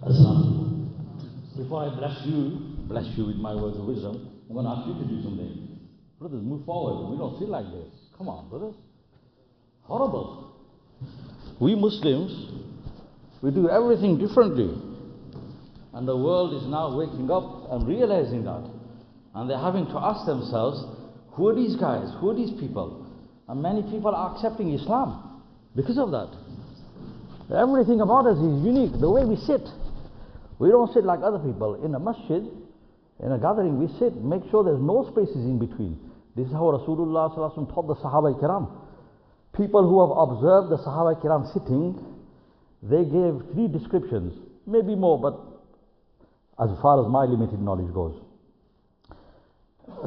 Assalamu alaikum. Before I bless you with my words of wisdom, I'm going to ask you to do something. Brothers, move forward. We don't sit like this. Come on, brothers. Horrible. We Muslims, we do everything differently. And the world is now waking up and realizing that. And they're having to ask themselves, who are these guys? Who are these people? And many people are accepting Islam because of that. Everything about us is unique. The way we sit. We don't sit like other people. In a masjid, in a gathering, we sit, make sure there's no spaces in between. This is how Rasulullah taught the Sahaba Kiram. People who have observed the Sahaba Kiram sitting, they gave 3 descriptions, maybe more, but as far as my limited knowledge goes.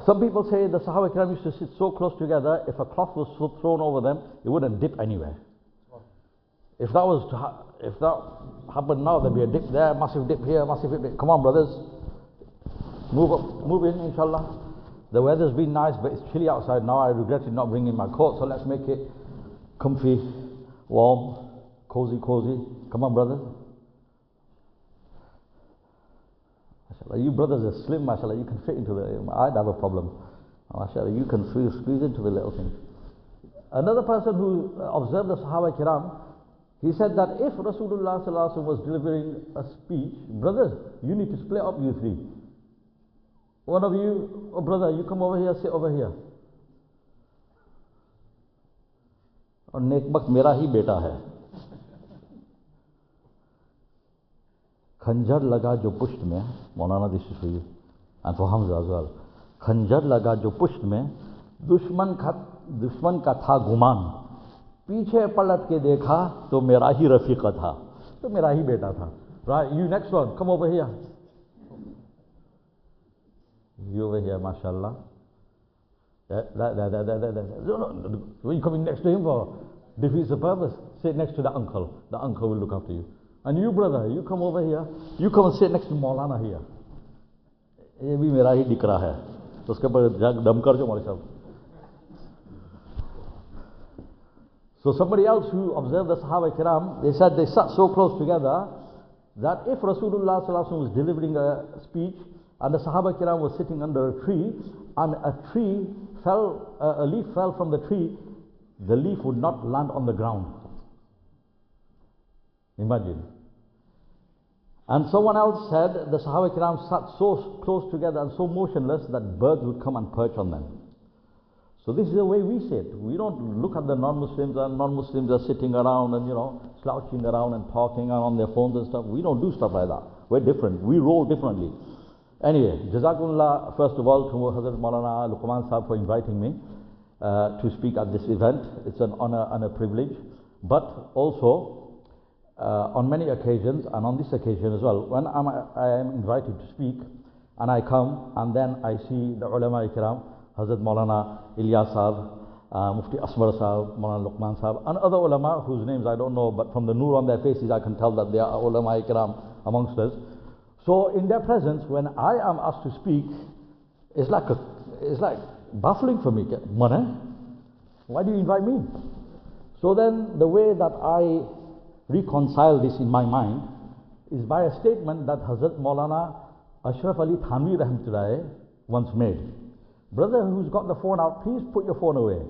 Some people say the Sahaba Kiram used to sit so close together, if a cloth was thrown over them, it wouldn't dip anywhere. If that happened now, there'd be a dip there, massive dip here, massive dip. Come on, brothers. Move up, move in, inshallah. The weather's been nice, but it's chilly outside now. I regretted not bringing my coat, so let's make it comfy, warm, cozy. Come on, brothers. MashaAllah, you brothers are slim, MashaAllah. You can fit into the... I'd have a problem. MashaAllah, you can squeeze into the little thing. Another person who observed the Sahaba Kiram, he said that if Rasulullah was delivering a speech, brothers, you need to split up, you 3. One of you, oh brother, you come over here, sit over here. और नेकबख्त मेरा ही बेटा है. खंजर लगा जो पुष्ट में, मौलाना this is for you, and for Hamza as well. खंजर लगा जो पुष्ट में, दुश्मन का था गुमान. पीछे पलट के देखा तो मेरा ही रफीका था, तो मेरा ही बेटा था. Right, you next one, come over here. You over here, mashallah. There. No. Are you coming next to him for? Defeats the purpose. Sit next to the uncle. The uncle will look after you. And you, brother, you come over here. You come and sit next to Molana here. ये भी मेरा ही दिकरा है. तो उसके ऊपर दम कर जो मौलवी साहब. So somebody else who observed the Sahaba Kiram, they said they sat so close together that if Rasulullah was delivering a speech and the Sahaba Kiram was sitting under a tree and a leaf fell from the tree, the leaf would not land on the ground. Imagine. And someone else said the Sahaba Kiram sat so close together and so motionless that birds would come and perch on them. So this is the way we sit. We don't look at the non-Muslims, and non-Muslims are sitting around and, slouching around and talking on their phones and stuff. We don't do stuff like that. We're different. We roll differently. Anyway, Jazakumullah, first of all, to Hazrat Molana Luqman Sahib for inviting me to speak at this event. It's an honor and a privilege. But also, on many occasions, and on this occasion as well, when I am invited to speak, and I come, and then I see the ulama ikram, Hazrat Molana Ilyas Sahib, Mufti Asmar Sahib, Molana Luqman Sahib, and other ulama whose names I don't know, but from the nur on their faces I can tell that they are ulama ikram amongst us. So in their presence, when I am asked to speak, it's like baffling for me. Why do you invite me? So then the way that I reconcile this in my mind is by a statement that Hazrat Maulana Ashraf Ali Thanvi Rahmatullahi once made. Brother who's got the phone out, please put your phone away.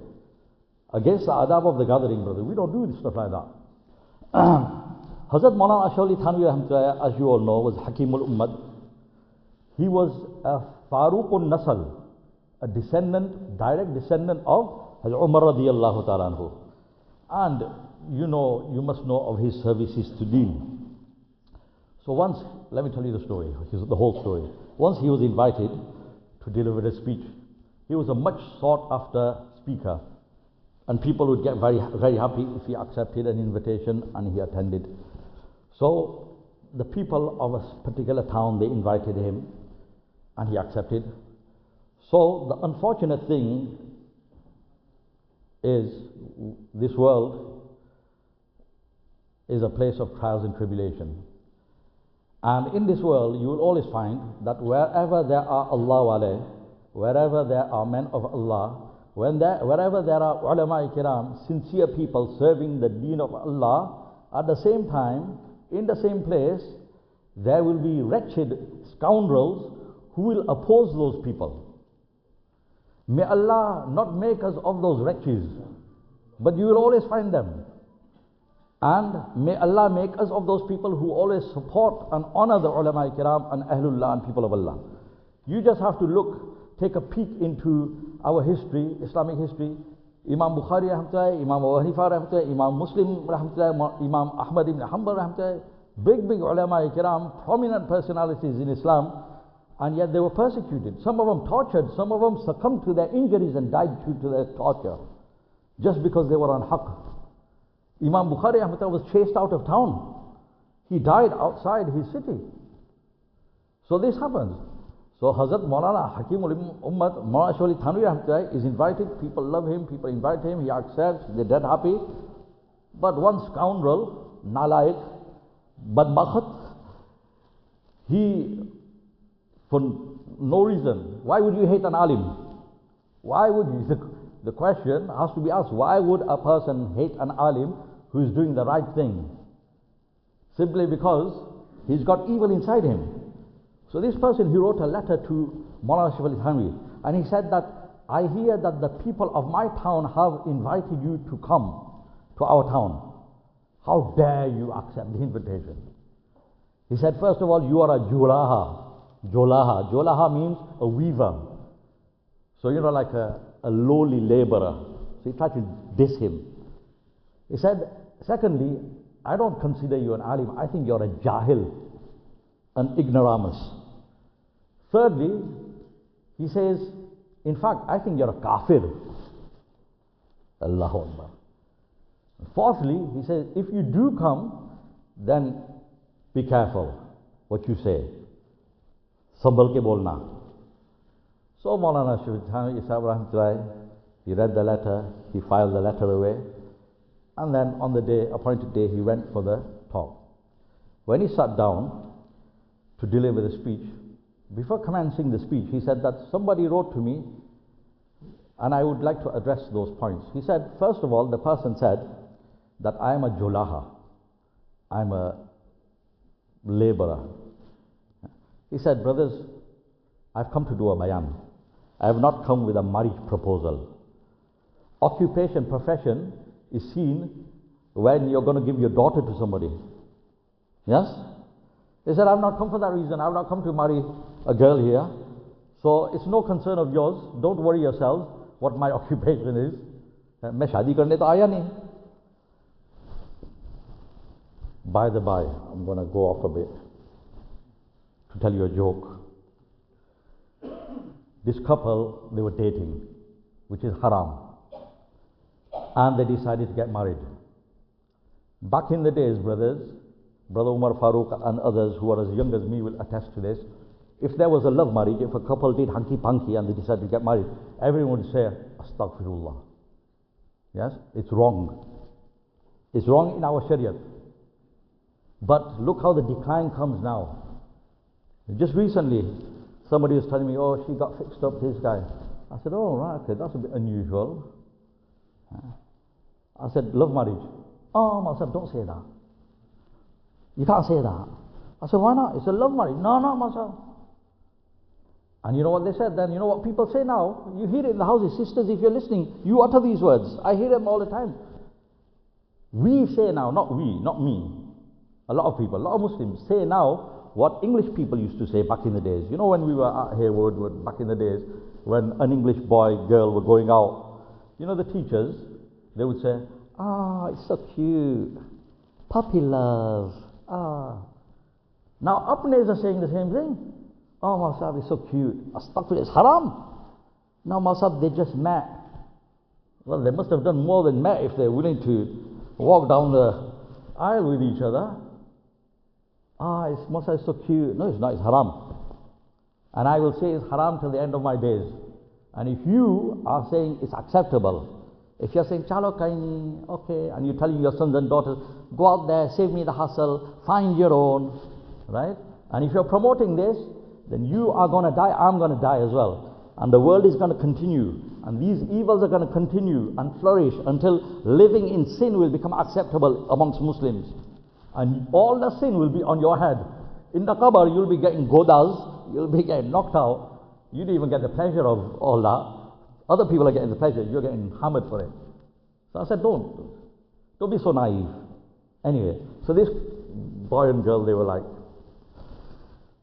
Against the adab of the gathering, brother. We don't do stuff like that. Hazrat Maulana Ashraf Ali Thanvi Rahmatullahi, as you all know, was Hakimul Ummad. He was a Faruqun Nasal, a direct descendant of Hazrat Umar radiyallahu ta'ala anhu. And you must know of his services to Deen. So once, let me tell you the story, the whole story. Once he was invited to deliver a speech. He was a much sought after speaker, and people would get very, very happy if he accepted an invitation and he attended. So the people of a particular town, they invited him and he accepted. So the unfortunate thing is this world is a place of trials and tribulation. And in this world, you will always find that wherever there are Allah wale, wherever there are men of Allah, wherever there are ulama kiram, sincere people serving the deen of Allah, at the same time, in the same place, there will be wretched scoundrels who will oppose those people. May Allah not make us of those wretches, but you will always find them. And may Allah make us of those people who always support and honor the ulama kiram and ahlullah and people of Allah. You just have to look, take a peek into our history, Islamic history. Imam Bukhari rahmatullah, Imam Abu Hanifa rahmatullah, Imam Muslim rahmatullah, Imam Ahmad ibn Hanbal rahmatullah, big ulama kiram, prominent personalities in Islam, and yet they were persecuted. Some of them tortured, some of them succumbed to their injuries and died due to their torture, just because they were on haqq. Imam Bukhari rahmatullah was chased out of town. He died outside his city. So this happens. So Hazrat Molana Hakimul Ummat, Molana Shawli Thanwi rahmatullah is invited. People love him, people invite him, he accepts, they're dead happy. But one scoundrel, Nalaik, Badbakhat, he, for no reason, why would you hate an alim? Why would you? The question has to be asked, why would a person hate an alim who is doing the right thing? Simply because he's got evil inside him. So this person, he wrote a letter to Molana Shawli Thanwi, and he said that, I hear that the people of my town have invited you to come to our town. How dare you accept the invitation? He said, first of all, you are a julaha. Jolaha. Jolaha means a weaver. So, you know, like a lowly laborer. So he tried to diss him. He said, secondly, I don't consider you an alim. I think you're a jahil, an ignoramus. Thirdly, he says, in fact, I think you're a kafir. Allahu Akbar. Fourthly, he says, if you do come, then be careful what you say. Sambal ke bolna. So Molana Shawli, he read the letter, he filed the letter away, and then on the day, appointed day, he went for the talk. When he sat down to deliver the speech, before commencing the speech, he said that somebody wrote to me, and I would like to address those points. He said, first of all, the person said that I am a julaha, I'm a laborer. He said, brothers, I've come to do a bayan. I have not come with a marriage proposal. Occupation, profession is seen when you're going to give your daughter to somebody. Yes? He said, I've not come for that reason. I've not come to marry a girl here. So it's no concern of yours. Don't worry yourselves what my occupation is. मैं शादी करने तो आया नहीं. By the by, I'm going to go off a bit to tell you a joke. This couple, they were dating, which is haram, and they decided to get married. Back in the days, brothers, Brother Umar Farooq and others who are as young as me will attest to this. If there was a love marriage, if a couple did hanky-panky and they decided to get married, everyone would say, Astaghfirullah. Yes, it's wrong. It's wrong in our Shariat. But look how the decline comes now. Just recently, somebody was telling me, oh, she got fixed up to this guy. I said, oh, right, okay, that's a bit unusual. I said, love marriage. Oh, Masab, don't say that. You can't say that. I said, why not? It's a love marriage. No, Masab. And you know what they said then? You know what people say now? You hear it in the houses. Sisters, if you're listening, you utter these words. I hear them all the time. We say now, not we, not me. A lot of people, a lot of Muslims say now what English people used to say back in the days. You know, when we were at Harewood, back in the days, when an English boy, girl were going out, you know, the teachers, they would say, ah, it's so cute, puppy love, ah. Now, Apnes are saying the same thing. Oh, Masab, it's so cute. Astaghfirullah, it's haram. Now, Masab, they just met. Well, they must have done more than met if they're willing to walk down the aisle with each other. Ah, it's Masab, it's so cute. No, it's not, it's haram. And I will say it's haram till the end of my days. And if you are saying it's acceptable, if you're saying, chalo kaini, okay, and you're telling your sons and daughters, go out there, save me the hassle, find your own, right? And if you're promoting this, then you are going to die, I'm going to die as well. And the world is going to continue. And these evils are going to continue and flourish until living in sin will become acceptable amongst Muslims. And all the sin will be on your head. In the qabr, you'll be getting godas, you'll be getting knocked out. You don't even get the pleasure of all that. Other people are getting the pleasure, you're getting hammered for it. So I said, don't be so naive. Anyway, so this boy and girl, they were like,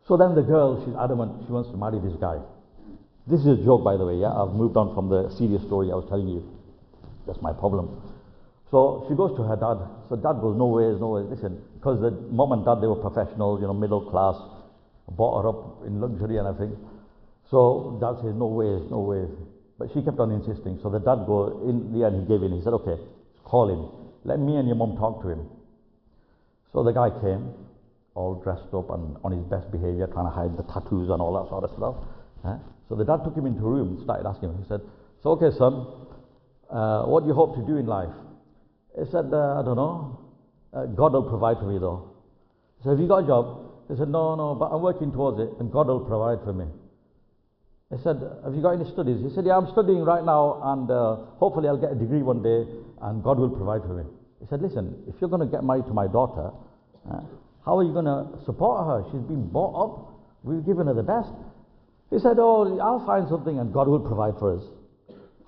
so then the girl, she's adamant, she wants to marry this guy. This is a joke, by the way, yeah? I've moved on from the serious story I was telling you. That's my problem. So she goes to her dad. So dad goes, no ways. Listen, because the mom and dad, they were professionals, middle class, brought her up in luxury and everything. So dad says, no ways. But she kept on insisting. So the dad goes, in the end, he gave in. He said, okay, call him. Let me and your mom talk to him. So the guy came, all dressed up and on his best behavior, trying to hide the tattoos and all that sort of stuff. So the dad took him into a room and started asking him. He said, so okay, son, what do you hope to do in life? He said, I don't know. God will provide for me though. He said, have you got a job? He said, no, but I'm working towards it and God will provide for me. He said, have you got any studies? He said, yeah, I'm studying right now and hopefully I'll get a degree one day and God will provide for me. He said, listen, if you're going to get married to my daughter, how are you going to support her? She's been brought up. We've given her the best. He said, oh, I'll find something and God will provide for us.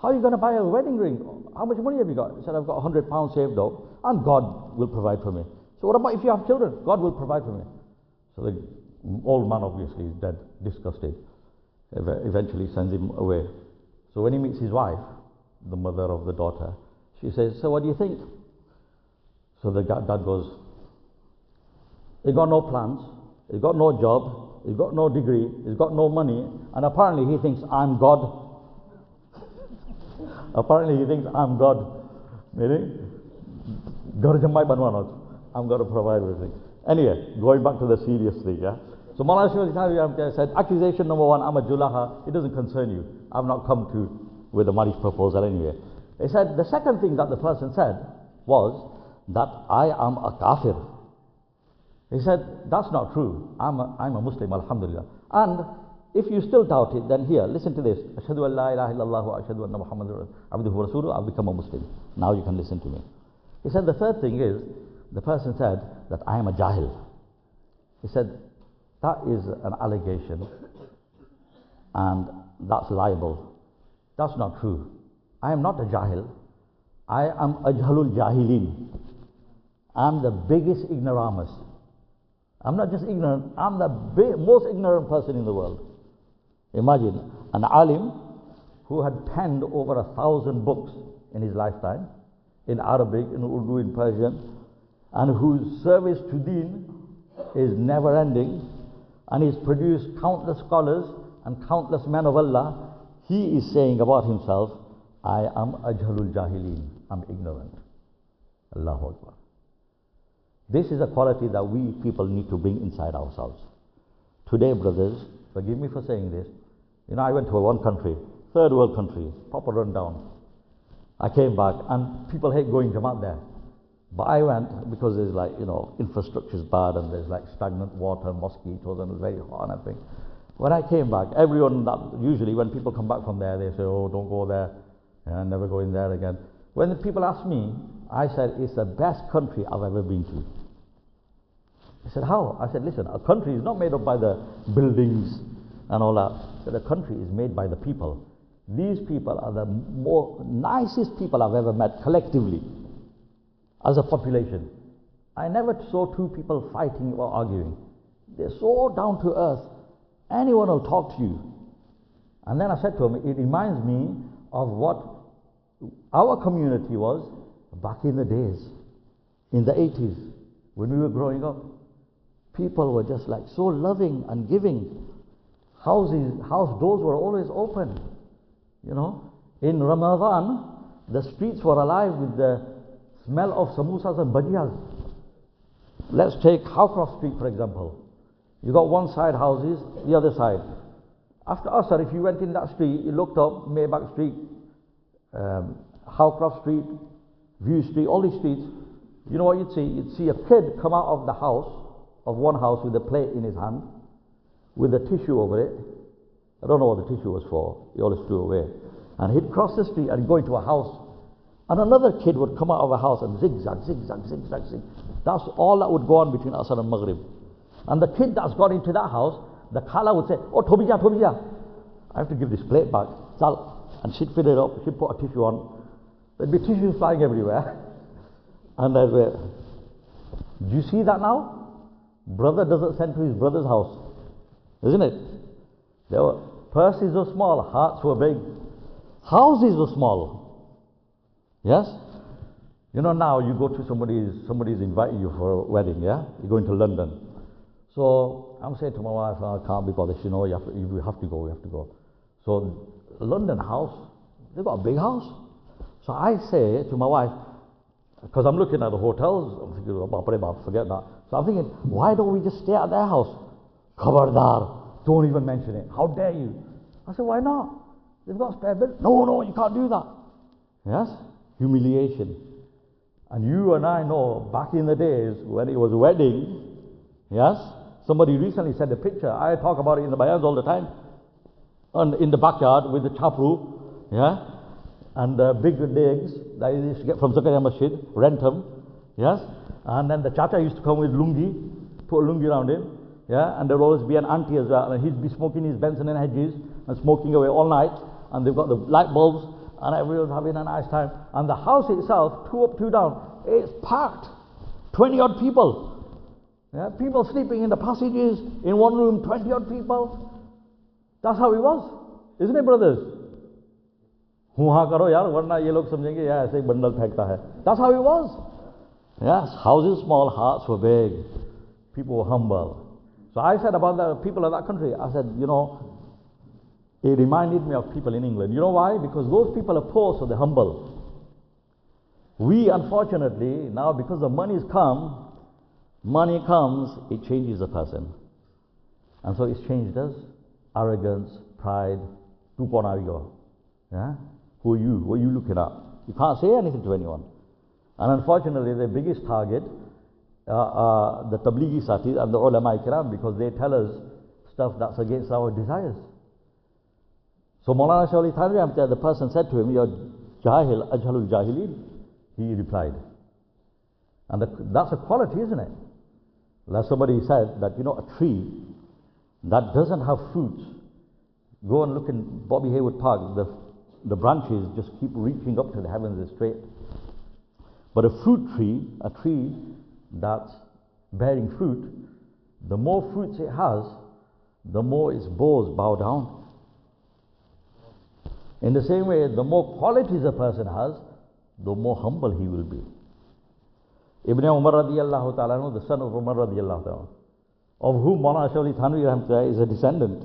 How are you going to buy a wedding ring? How much money have you got? He said, I've got £100 saved up and God will provide for me. So what about if you have children? God will provide for me. So the old man obviously is dead, disgusted. Eventually sends him away. So when he meets his wife, the mother of the daughter, she says, so what do you think? So the dad goes, he's got no plans, he's got no job, he's got no degree, he's got no money, and apparently he thinks I'm God. Apparently he thinks I'm God. Meaning, I'm going to provide everything. Anyway, going back to the serious thing, yeah? So Molana said, accusation number one, I'm a julaha, it doesn't concern you. I've not come with a marriage proposal anyway. He said, the second thing that the person said was that I am a kafir. He said, that's not true. I'm a Muslim, alhamdulillah. And if you still doubt it, then here, listen to this. Ashhadu an la ilaha illallah wa ashhadu anna Muhammadur abduhu wa rasuluhu. I've become a Muslim. Now you can listen to me. He said, the third thing is, the person said that I am a jahil. He said, that is an allegation and that's liable. That's not true. I am not a jahil. I am ajhalul jahilin. I'm the biggest ignoramus. I'm not just ignorant, I'm the most ignorant person in the world. Imagine an alim who had penned over 1,000 books in his lifetime, in Arabic, in Urdu, in Persian, and whose service to deen is never ending, and he's produced countless scholars and countless men of Allah. He is saying about himself, I am ajhalul jahilin, I'm ignorant. Allahu Akbar. This is a quality that we people need to bring inside ourselves. Today, brothers, forgive me for saying this, I went to one country, third world country, proper rundown. I came back and people hate going Jamaat there. But I went because there's infrastructure is bad and there's stagnant water, mosquitoes, and it's very hot and everything. When I came back, usually when people come back from there, they say, oh, don't go there, never go in there again. When the people ask me, I said, it's the best country I've ever been to. They said, how? I said, listen, a country is not made up by the buildings and all that. I said, a country is made by the people. These people are the nicest people I've ever met collectively as a population. I never saw two people fighting or arguing. They're so down to earth. Anyone will talk to you. And then I said to him, it reminds me of what our community was back in the days, in the 80s, when we were growing up. People were just so loving and giving. House doors were always open. In Ramadan, the streets were alive with the smell of samosas and bhajiyas. Let's take Howcroft Street, for example. You got one side houses, the other side. After Asr, if you went in that street, you looked up, Maybach Street, Howcroft Street, View Street, all these streets, you know what you'd see? You'd see a kid come out of the house, of one house with a plate in his hand, with a tissue over it. I don't know what the tissue was for, he always threw away. And he'd cross the street and go into a house. And another kid would come out of a house and zigzag, zigzag, zigzag, zigzag. That's all that would go on between Asr and Maghrib. And the kid that's got into that house, the khala would say, oh, Thobija, Thobija. I have to give this plate back. Sal. And she'd fill it up, she'd put a tissue on. There'd be tissues flying everywhere. And I'd say, do you see that now? Brother doesn't send to his brother's house. Isn't it? There were purses were small, hearts were big. Houses were small. Yes? You know, now you go to somebody's inviting you for a wedding, yeah? You're going to London. So I'm saying to my wife, I can't be bothered. You know, we have to go. So London house, they've got a big house. So I say to my wife, because I'm looking at the hotels, I'm thinking, forget that. So I'm thinking, why don't we just stay at their house? Khabardar, don't even mention it. How dare you? I said, why not? They've got a spare bed. No, you can't do that. Yes? Humiliation. And you and I know, back in the days when it was a wedding, yes? Somebody recently sent a picture. I talk about it in the Bayans all the time. And in the backyard with the chap roof, yeah? And big digs that you used to get from Zakariya Masjid, rent them, yes? And then the chacha used to come with lungi, put a lungi around him, yeah? And there would always be an auntie as well, and he'd be smoking his Benson and Hedges and smoking away all night, and they've got the light bulbs, and everyone's having a nice time. And the house itself, 2 up, 2 down, it's packed, 20 odd people. Yeah? People sleeping in the passages, in one room, 20 odd people. That's how it was, isn't it, brothers? That's how it was. Yes, houses small, hearts were big. People were humble. So I said about the people of that country, I said, you know, it reminded me of people in England. You know why? Because those people are poor, so they're humble. We, unfortunately, now because the money comes, it changes a person. And so it's changed us. Arrogance, pride, yeah? Who are you? What are you looking at? You can't say anything to anyone. And unfortunately, the biggest target are the Tablighi Satis and the Ulama Ikram, because they tell us stuff that's against our desires. So Molana Shawli Thanwi, the person said to him, you're Jahil, Ajhalul Jahilin. He replied. And that's a quality, isn't it? Like somebody said that, you know, a tree that doesn't have fruits, go and look in Bobby Haywood Park, the branches just keep reaching up to the heavens straight. But a fruit tree, a tree that's bearing fruit, the more fruits it has, the more its boughs bow down. In the same way, the more qualities a person has, the more humble he will be. Ibn Umar radiyallahu ta'ala, the son of Umar radiyallahu ta'ala, of whom Molana Shawli Thanwi is a descendant.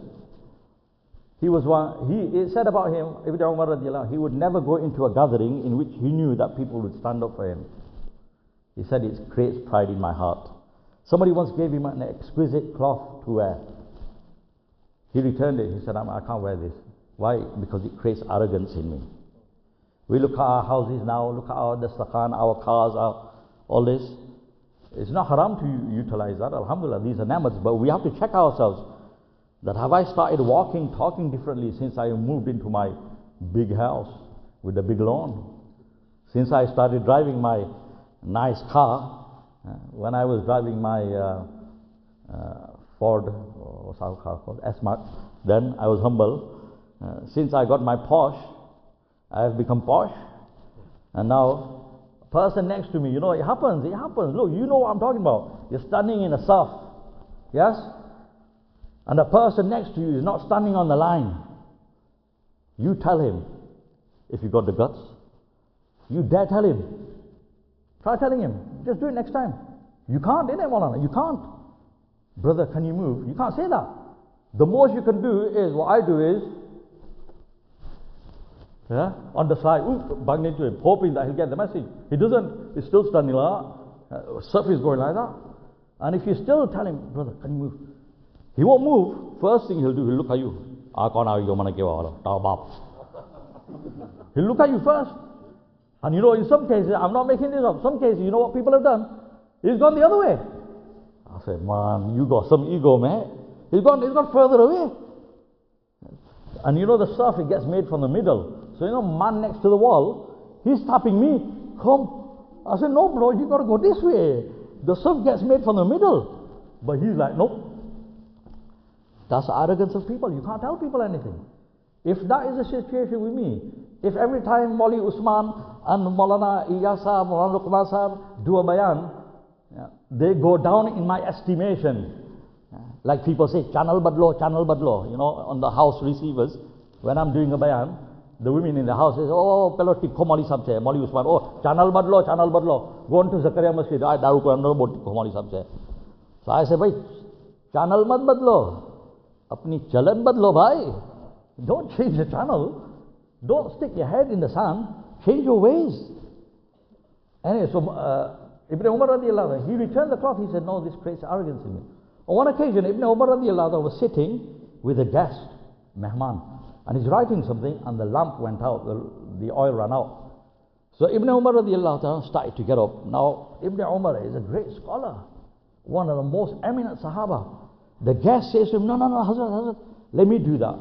It said about him, Ibn Umar radiyallahu, he would never go into a gathering in which he knew that people would stand up for him. He said, it creates pride in my heart. Somebody once gave him an exquisite cloth to wear. He returned it. He said, I can't wear this. Why? Because it creates arrogance in me. We look at our houses now, look at our dastakhan, our cars, all this. It's not haram to utilize that. Alhamdulillah, these are ni'mats, but we have to check ourselves. That have I started walking, talking differently since I moved into my big house with a big lawn? Since I started driving my nice car, when I was driving my Ford, what's our car called? S-Mark, then I was humble. Since I got my Porsche, I have become posh. And now, a person next to me, you know, it happens. Look, you know what I'm talking about. You're standing in a saf, yes? And the person next to you is not standing on the line. You tell him, if you got the guts. You dare tell him. Try telling him. Just do it next time. You can't, innit, Molana? You can't. Brother, can you move? You can't say that. The most you can do is, what I do is, yeah, on the side, bang into him, hoping that he'll get the message. He doesn't. He's still standing like that. Surf is going like that. And if you still tell him, brother, can you move? He won't move. First thing he'll do, he'll look at you. He'll look at you first. And you know, in some cases, I'm not making this up, some cases, you know what people have done? He's gone the other way. I said, man, you got some ego, man. He's gone further away. And you know the stuff, it gets made from the middle. So you know, man next to the wall, he's tapping me, come. I said, no bro, you got to go this way. The stuff gets made from the middle. But he's like, nope. That's the arrogance of people. You can't tell people anything. If that is the situation with me, if every time Mauli Osman and Molana Iyas Sahab, Molana Luqman Sahab do a Bayaan, they go down in my estimation. Like people say, channel badlo, you know, on the house receivers. When I'm doing a Bayaan, the women in the house say, oh, pelo tikho Mauli Sahab che, Mauli Osman, oh, channel badlo. Go on to Zakariya Masjid, I daru ko andar bot tikho Mauli Sahab che. So I say, bhai, channel mat badlo. Apni chalan badlo, bhai. Don't change the channel. Don't stick your head in the sand. Change your ways. Anyway, so Ibn Umar radiallahu anhu, he returned the cloth. He said, no, this creates arrogance in me. On one occasion, Ibn Umar radiallahu anhu was sitting with a guest, Mehman, and he's writing something, and the lamp went out, the oil ran out. So Ibn Umar radiallahu anhu started to get up. Now, Ibn Umar is a great scholar, one of the most eminent Sahaba. The guest says to him, no, Hazrat, let me do that.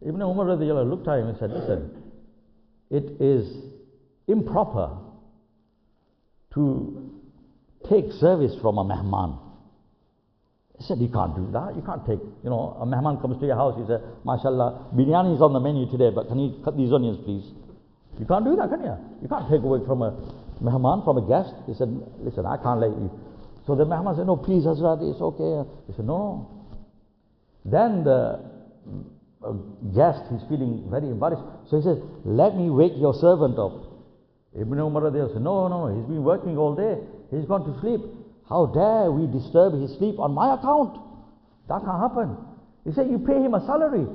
Ibn Umar radiallahu anhu looked at him and said, listen, it is improper to take service from a mehman. He said, you can't do that. You can't take, you know, a mehman comes to your house, you say, mashallah, biryani is on the menu today, but can you cut these onions, please? You can't do that, can you? You can't take away from a mehman, from a guest. He said, listen, I can't let you. So the mehman said, no, please, Hazrat, it's okay. He said, no. Then the guest, he's feeling very embarrassed. So he says, let me wake your servant up. Ibn Umar said, no, he's been working all day. He's gone to sleep. How dare we disturb his sleep on my account? That can't happen. He said, you pay him a salary.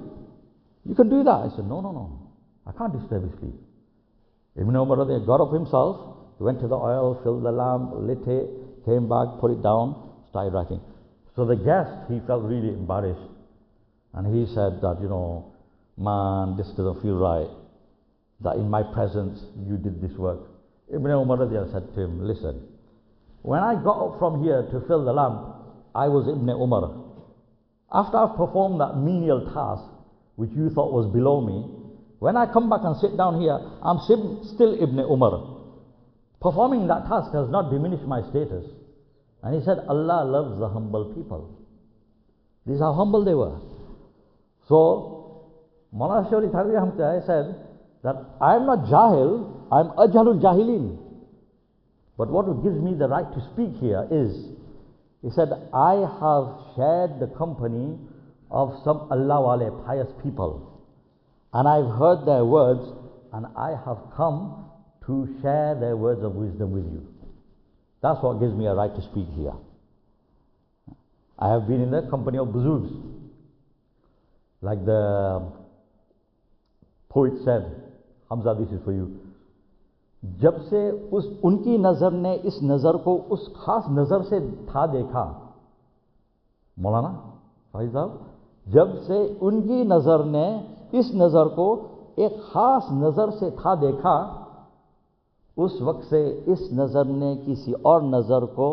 You can do that. I said, no, I can't disturb his sleep. Ibn Umar got up himself, he went to the oil, filled the lamp, lit it, came back, put it down, started writing. So the guest, he felt really embarrassed. And he said that, you know, man, this doesn't feel right, that in my presence you did this work. Ibn Umar said to him, listen, when I got up from here to fill the lamp, I was Ibn Umar. After I've performed that menial task, which you thought was below me, when I come back and sit down here, I'm still Ibn Umar. Performing that task has not diminished my status. And he said, Allah loves the humble people. This is how humble they were. So, Molana Shawri said that I am not Jahil, I am Ajhalul Jahilin. But what gives me the right to speak here is, he said, I have shared the company of some Allah wale, pious people. And I've heard their words, and I have come to share their words of wisdom with you. That's what gives me a right to speak here. I have been in the company of Buzurgs. Like the poet said, Hamza, this is for you. जब से उनकी नज़र ने इस नज़र को उस खास नज़र से था देखा, मौलाना भाई साहब, जब से उनकी नज़र ने इस नज़र को एक खास नज़र से था देखा, उस वक्त से इस नज़र ने किसी और नज़र को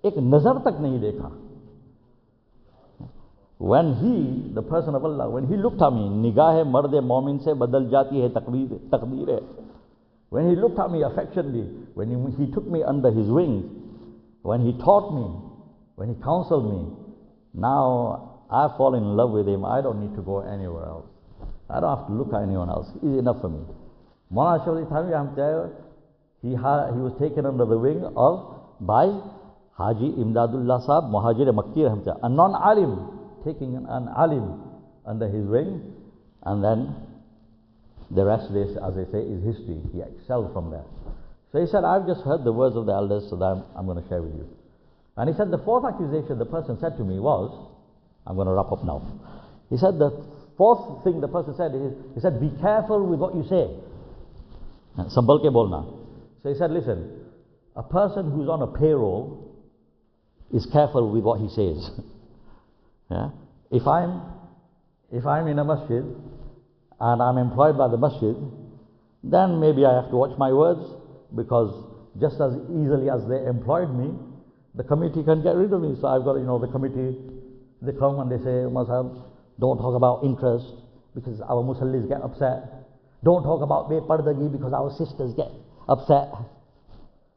एक नज़र तक नहीं देखा. When he, the person of Allah, when he looked at me, निगाह मर्द मोमिन से बदल जाती है तकदीर. When he looked at me affectionately, when he took me under his wings, when he taught me, when he counseled me, now I fall in love with him. I don't need to go anywhere else. I don't have to look at anyone else. He's enough for me. Molana Shawri Thanvi, he was taken under the wing by Haji Imdadullah Sahab, Muhajir Makki, a non-alim, taking an alim under his wing, and then the rest, as they say, is history. He excelled from there. So he said, I've just heard the words of the elders, so that I'm going to share with you. And he said, the fourth accusation the person said to me was, I'm going to wrap up now. He said, the fourth thing the person said is, he said, be careful with what you say. Sambal ke bolna. So he said, listen, a person who's on a payroll is careful with what he says. Yeah? If I'm in a masjid and I'm employed by the masjid, then maybe I have to watch my words, because just as easily as they employed me, the committee can get rid of me. So I've got, the committee, they come and they say, Mazhab, don't talk about interest because our Musallis get upset. Don't talk about Bepardagi because our sisters get upset.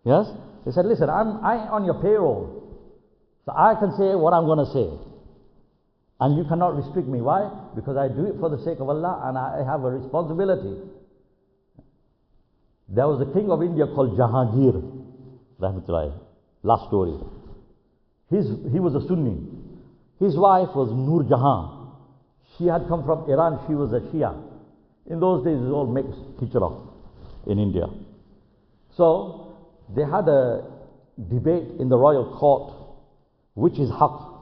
Yes? They said, listen, I'm on your payroll. So I can say what I'm going to say. And you cannot restrict me. Why? Because I do it for the sake of Allah and I have a responsibility. There was a king of India called Jahangir, rahmatullahi. Last story. He was a Sunni. His wife was Noor Jahan. She had come from Iran. She was a Shia. In those days, it was all mixed hijrah in India. So they had a debate in the royal court, which is haqq.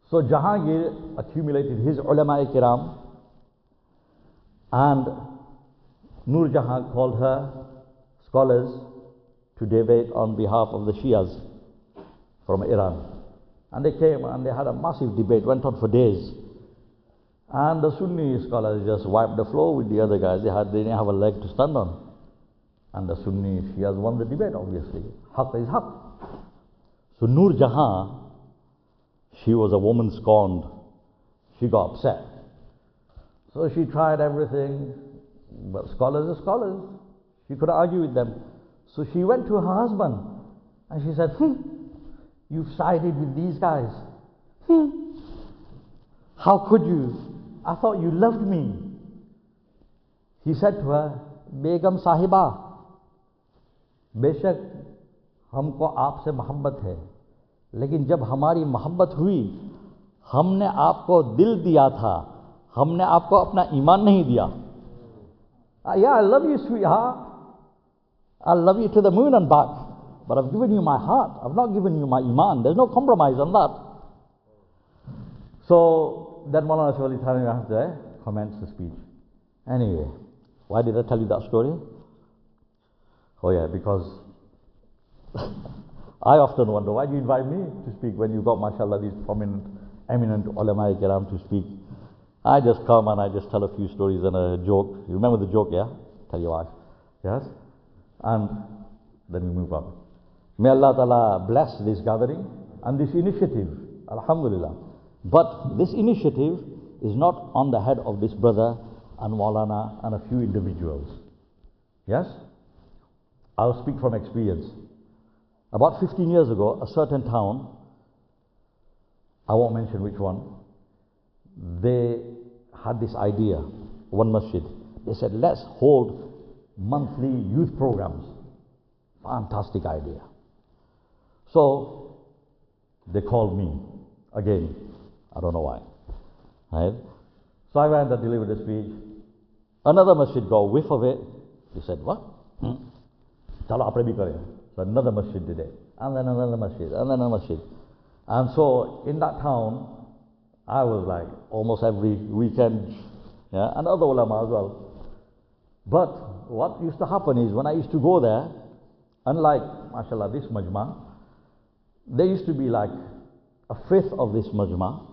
So Jahangir accumulated his ulama-i-kiram, and Noor Jahan called her scholars to debate on behalf of the Shias from Iran. And they came and they had a massive debate, went on for days. And the Sunni scholars just wiped the floor with the other guys. They didn't have a leg to stand on. And the Sunni Shias won the debate, obviously. Haqq is haqq. So Noor Jahan, she was a woman scorned. She got upset. So she tried everything, but scholars are scholars. She couldn't argue with them. So she went to her husband and she said, you've sided with these guys. How could you? I thought you loved me. He said to her, Begum Sahiba, बेशक हमको आपसे मोहब्बत है, लेकिन जब हमारी मोहब्बत हुई, हमने आपको दिल दिया था, हमने आपको अपना ईमान नहीं दिया. Yeah, I love you, sweetheart. I love you to the moon and back. But I've given you my heart. I've not given you my iman. There's no compromise on that. So then Molana Shawali Tharani commenced the speech. Anyway, why did I tell you that story? Oh yeah, because I often wonder, why do you invite me to speak when you've got, mashallah, these prominent, eminent ulama-i-kiram to speak? I just come and I just tell a few stories and a joke. You remember the joke, yeah? Tell your wife. Yes? And then we move on. May Allah Ta'ala bless this gathering and this initiative. Alhamdulillah. But this initiative is not on the head of this brother and Molana and a few individuals. Yes? I'll speak from experience. About 15 years ago, a certain town, I won't mention which one, they had this idea, one masjid. They said, let's hold monthly youth programs. Fantastic idea. So they called me again. I don't know why. Right? So I went and delivered a speech. Another masjid got a whiff of it. He said, what? Chalo apne bhi kare. So another masjid did it. And then another masjid. And then another masjid. And so in that town, I was like almost every weekend, yeah, and other ulama as well. But what used to happen is when I used to go there, unlike, mashallah, this majma, there used to be like a fifth of this majma,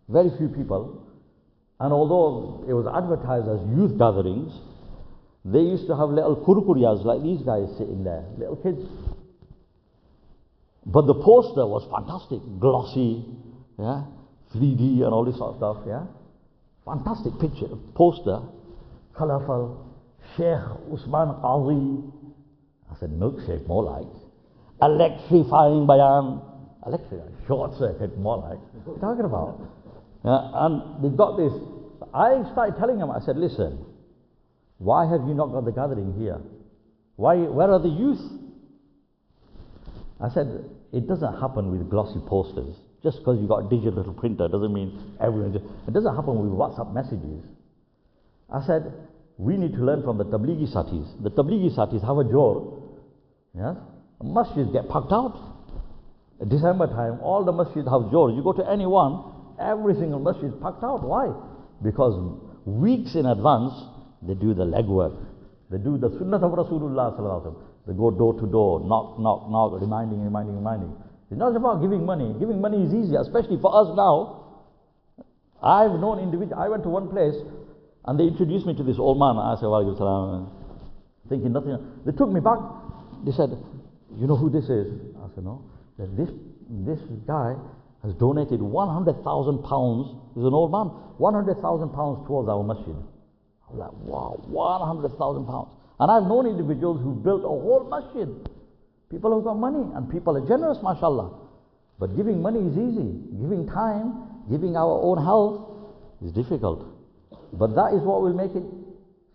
very few people, and although it was advertised as youth gatherings, they used to have little kurkuriyas like these guys sitting there, little kids. But the poster was fantastic, glossy, yeah, 3D and all this sort of stuff, yeah. Fantastic picture, poster, colorful. Sheikh Osman Kazee. I said, milkshake, more like. Electrifying Bayaan. Short circuit, more like. What are you talking about? Yeah, and they've got this. I started telling them, I said, listen, why have you not got the gathering here? Where are the youth? I said, it doesn't happen with glossy posters. Just because you got a digital little printer doesn't mean everyone. It doesn't happen with WhatsApp messages. I said, we need to learn from the Tablighi Satis. The Tablighi Satis have a jor. Yes? Masjids get packed out. At December time, all the masjids have jors. You go to any one, every single masjid is packed out. Why? Because weeks in advance, they do the legwork. They do the sunnah of Rasulullah sallallahu alaihi wasallam. They go door to door, knock, knock, knock, reminding. It's not about giving money. Giving money is easy, especially for us now. I've known individuals. I went to one place and they introduced me to this old man. I said, Walaikum salam, thinking nothing. They took me back. They said, you know who this is? I said, no. This guy has donated 100,000 pounds. He's an old man. 100,000 pounds towards our masjid. I was like, wow, 100,000 pounds. And I've known individuals who built a whole masjid. People who've got money and people are generous, mashallah. But giving money is easy. Giving time, giving our own health is difficult. But that is what will make it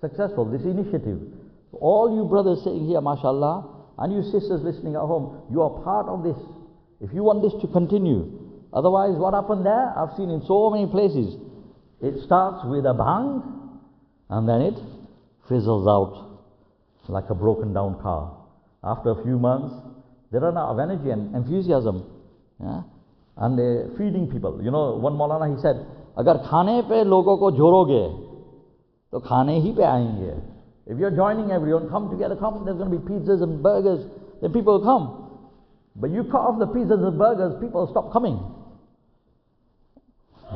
successful, this initiative. All you brothers sitting here, mashallah, and you sisters listening at home, you are part of this. If you want this to continue, otherwise what happened there, I've seen in so many places, it starts with a bang, and then it fizzles out like a broken down car. After a few months, they run out of energy and enthusiasm. Yeah? And they're feeding people. You know, one Molana, he said, अगर खाने पे लोगों को जोड़ोगे तो खाने ही पे आएंगे. If you're joining everyone, come together, come, there's going to be pizzas and burgers, then people will come. But you cut off the pizzas and burgers, people will stop coming.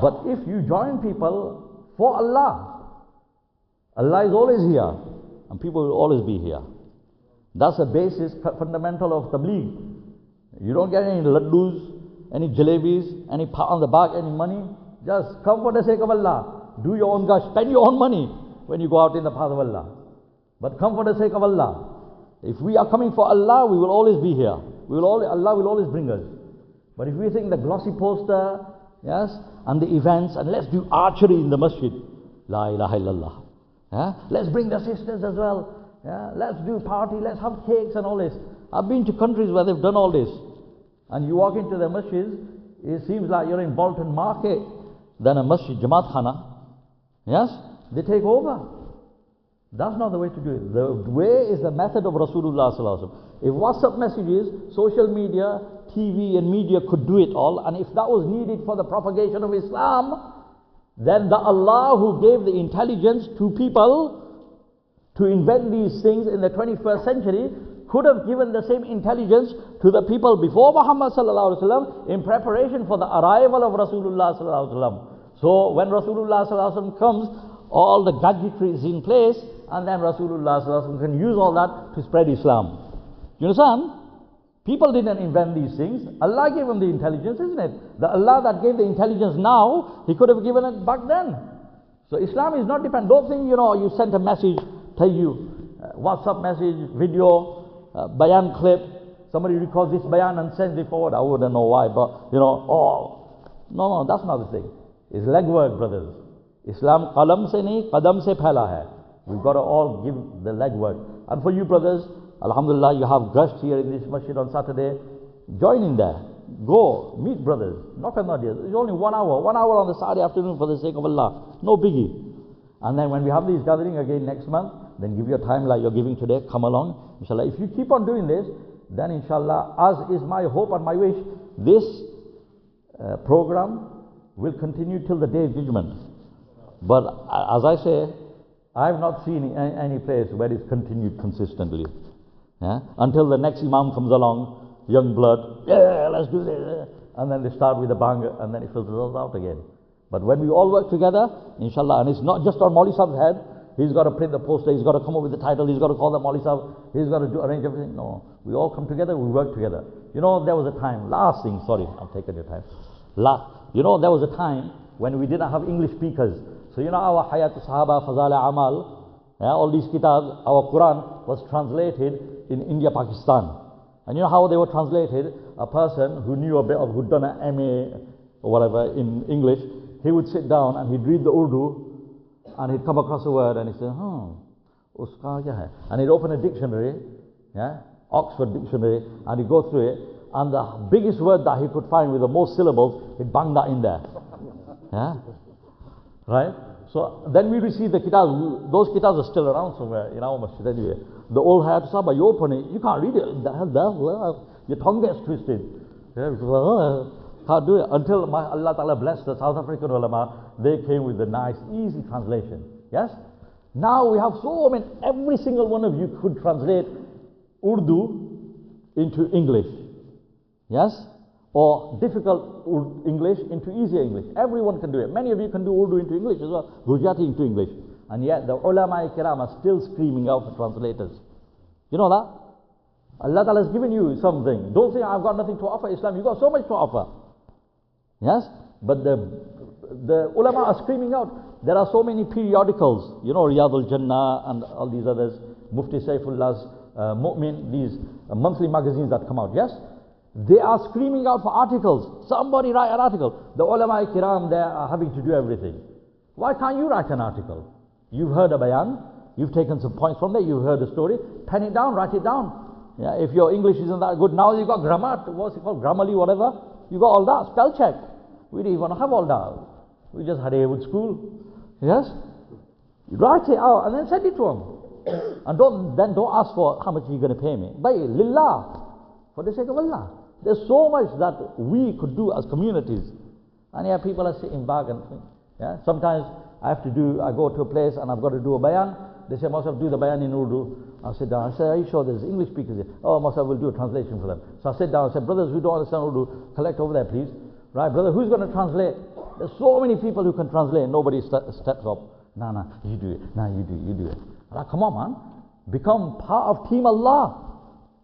But if you join people for Allah, Allah is always here, and people will always be here. That's the basis, fundamental of tabligh. You don't get any laddus, any jalebis, any pat on the back, any money. Just come for the sake of Allah. Do your own gosh, spend your own money when you go out in the path of Allah. But come for the sake of Allah. If we are coming for Allah, we will always be here. Allah will always bring us. But if we think the glossy poster, yes, and the events, and let's do archery in the masjid, la ilaha illallah. Yeah? Let's bring the sisters as well. Yeah? Let's do party, let's have cakes and all this. I've been to countries where they've done all this. And you walk into the masjid, it seems like you're in Bolton Market than a masjid, Jamaat Khana. Yes? They take over. That's not the way to do it. The way is the method of Rasulullah sallallahu alaihi wasallam. If WhatsApp messages, social media, TV and media could do it all, and if that was needed for the propagation of Islam, then the Allah who gave the intelligence to people to invent these things in the 21st century could have given the same intelligence to the people before Muhammad sallallahu alaihi wasallam in preparation for the arrival of Rasulullah sallallahu alaihi wasallam. So when Rasulullah sallallahu alaihi wasallam comes, all the gadgetry is in place, and then Rasulullah sallallahu alaihi wasallam can use all that to spread Islam. You understand? People didn't invent these things. Allah gave them the intelligence, isn't it? The Allah that gave the intelligence now, He could have given it back then. So Islam is not dependent. Don't think, you sent a message, tell you, WhatsApp message, video, Bayaan clip, somebody records this Bayaan and sends it forward. I wouldn't know why, but, no, that's not the thing. It's legwork, brothers. Islam qalam se nahi, qadam se phela hai. We've got to all give the legwork. And for you brothers, alhamdulillah, you have guests here in this masjid on Saturday. Join in there. Go, meet brothers. Knock on their doors. It's only 1 hour. 1 hour on the Saturday afternoon for the sake of Allah. No biggie. And then when we have these gathering again next month, then give your time like you're giving today. Come along. Inshallah. If you keep on doing this, then inshallah, as is my hope and my wish, this program will continue till the day of judgment. But as I say, I have not seen any place where it's continued consistently. Yeah? Until the next Imam comes along, young blood, yeah, let's do this. And then they start with a bang, and then it fizzles out again. But when we all work together, inshallah, and it's not just on Mauli Sahib's head, he's got to print the poster, he's got to come up with the title, he's got to call the Mauli Sahib, he's got to arrange everything. No, we all come together, we work together. There was a time, last thing, sorry, I'm taking your time. There was a time when we didn't have English speakers. So our Hayat Sahaba, Fazal Amal, all these kitabs, our Quran was translated in India, Pakistan. And you know how they were translated? A person who knew a bit of, who'd done an MA or whatever in English, he would sit down and he'd read the Urdu and he'd come across a word and he'd say, uska kya hai? And he'd open a dictionary, Oxford dictionary, and he'd go through it, and the biggest word that he could find with the most syllables, he'd bang that in there. Right? So then we receive the kitabs. Those kitabs are still around somewhere in our masjid anyway. The old Hayat Sahaba, you open it, you can't read it. Your tongue gets twisted. Can't do it. Until Allah Ta'ala blessed the South African ulama, they came with the nice, easy translation. Yes? Now we have so many, every single one of you could translate Urdu into English. Yes? Or difficult English into easier English. Everyone can do it. Many of you can do Urdu into English as well, Gujarati into English. And yet the ulama-i-kiram are still screaming out for translators. You know that? Allah Ta'ala has given you something. Don't say, I've got nothing to offer Islam. You've got so much to offer. Yes? But the ulama are screaming out. There are so many periodicals, Riyadul Jannah and all these others, Mufti Saifullah's Mu'min, these monthly magazines that come out. Yes? They are screaming out for articles. Somebody write an article. The ulama kiram, they are having to do everything. Why can't you write an article? You've heard a bayan, you've taken some points from there, you've heard a story, pen it down, write it down. Yeah, if your English isn't that good, now you've got grammar, what's it called, Grammarly, whatever, you got all that, spell check. We didn't even have all that. We just had a with school. Yes? You write it out and then send it to them. And don't ask for how much are you going to pay me. By lillah, for the sake of Allah. There's so much that we could do as communities. And yeah, people are sitting back and yeah. Sometimes I go to a place and I've got to do a bayan. They say, Mosaf, do the bayan in Urdu. I sit down, I say, are you sure there's English speakers here? Oh, Mosaf, we'll do a translation for them. So I sit down and say, brothers who don't understand Urdu, collect over there, please. Right, brother, who's going to translate? There's so many people who can translate, nobody steps up. No, you do it. No, you do it. Like, come on, man. Become part of Team Allah.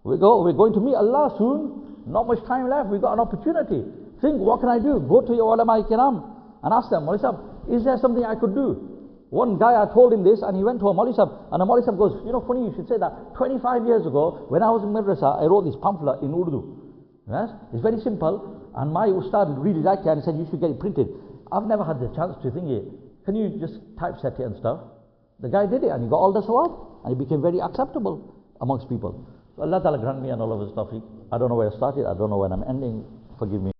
We're going to meet Allah soon. Not much time left. We've got an opportunity. Think, what can I do? Go to your ulama kiram and ask them, Maulvi Sahib, is there something I could do? One guy, I told him this, and he went to a Maulvi Sahib, and the Maulvi Sahib goes, you know, funny you should say that. 25 years ago, when I was in madrasa, I wrote this pamphlet in Urdu. Yes? It's very simple, and my ustad really liked it, and he said, you should get it printed. I've never had the chance to think it. Can you just typeset it and stuff? The guy did it, and he got all the sawab, and it became very acceptable amongst people. So Allah Ta'ala grant me and all of his tawfiq. I don't know where I started, I don't know when I'm ending. Forgive me.